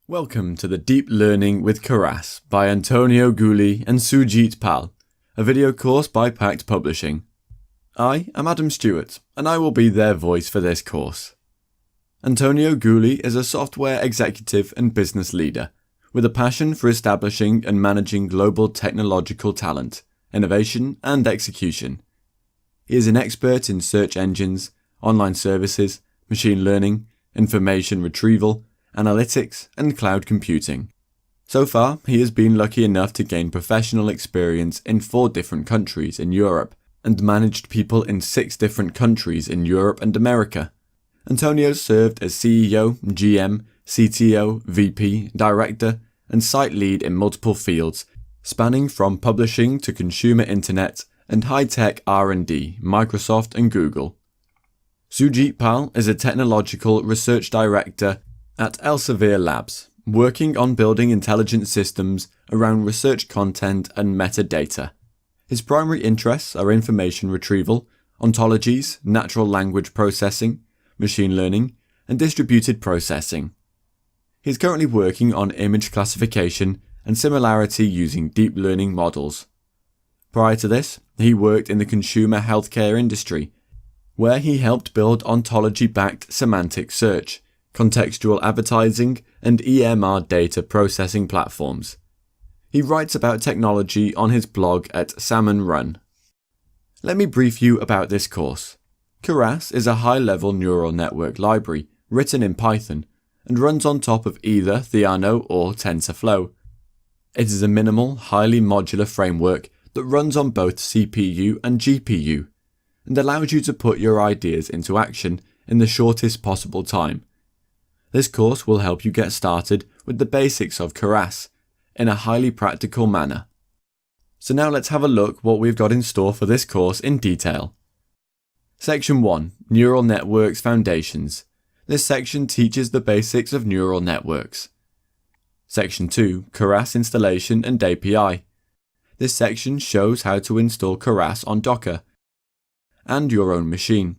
Welcome to the Deep Learning with Keras by Antonio Cooley and Sooji Pal, a video course by Pact Publishing. I am Adam Stewart, and I will be their voice for this course. Antonio Cooley is a software executive and business leader, with a passion for establishing and managing global technological talent, innovation and execution. He is an expert in search engines, online services, machine learning, information retrieval, analytics, and cloud computing. So far, he has been lucky enough to gain professional experience in 4 different countries in Europe and managed people in 6 different countries in Europe and America. Antonio served as CEO, GM, CTO, VP, director, and site lead in multiple fields, spanning from publishing to consumer internet and high-tech R&D, Microsoft and Google. Sooji Pal is a technological research director at Elsevier Labs, working on building intelligent systems around research content and metadata. His primary interests are information retrieval, ontologies, natural language processing, machine learning, and distributed processing. He is currently working on image classification and similarity using deep learning models. Prior to this, he worked in the consumer healthcare industry, where he helped build ontology-backed semantic search, contextual advertising, and EMR data processing platforms. He writes about technology on his blog at Salmon Run. Let me brief you about this course. Keras is a high-level neural network library written in Python and runs on top of either Theano or TensorFlow. It is a minimal, highly modular framework that runs on both CPU and GPU and allows you to put your ideas into action in the shortest possible time. This course will help you get started with the basics of Keras in a highly practical manner. So now let's have a look what we've got in store for this course in detail. Section 1. Neural Networks Foundations. This section teaches the basics of neural networks. Section 2. Keras Installation and API. This section shows how to install Keras on Docker and your own machine.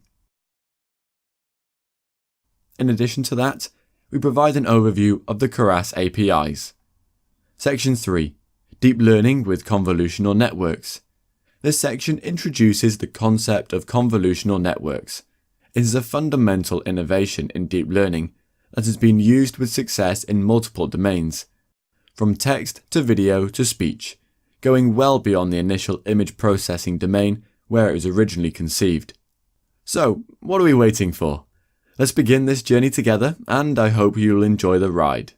In addition to that, we provide an overview of the Keras APIs. Section 3. Deep Learning with Convolutional Networks. This section introduces the concept of convolutional networks. It is a fundamental innovation in deep learning that has been used with success in multiple domains, from text to video to speech, going well beyond the initial image processing domain where it was originally conceived. So, what are we waiting for? Let's begin this journey together, and I hope you'll enjoy the ride.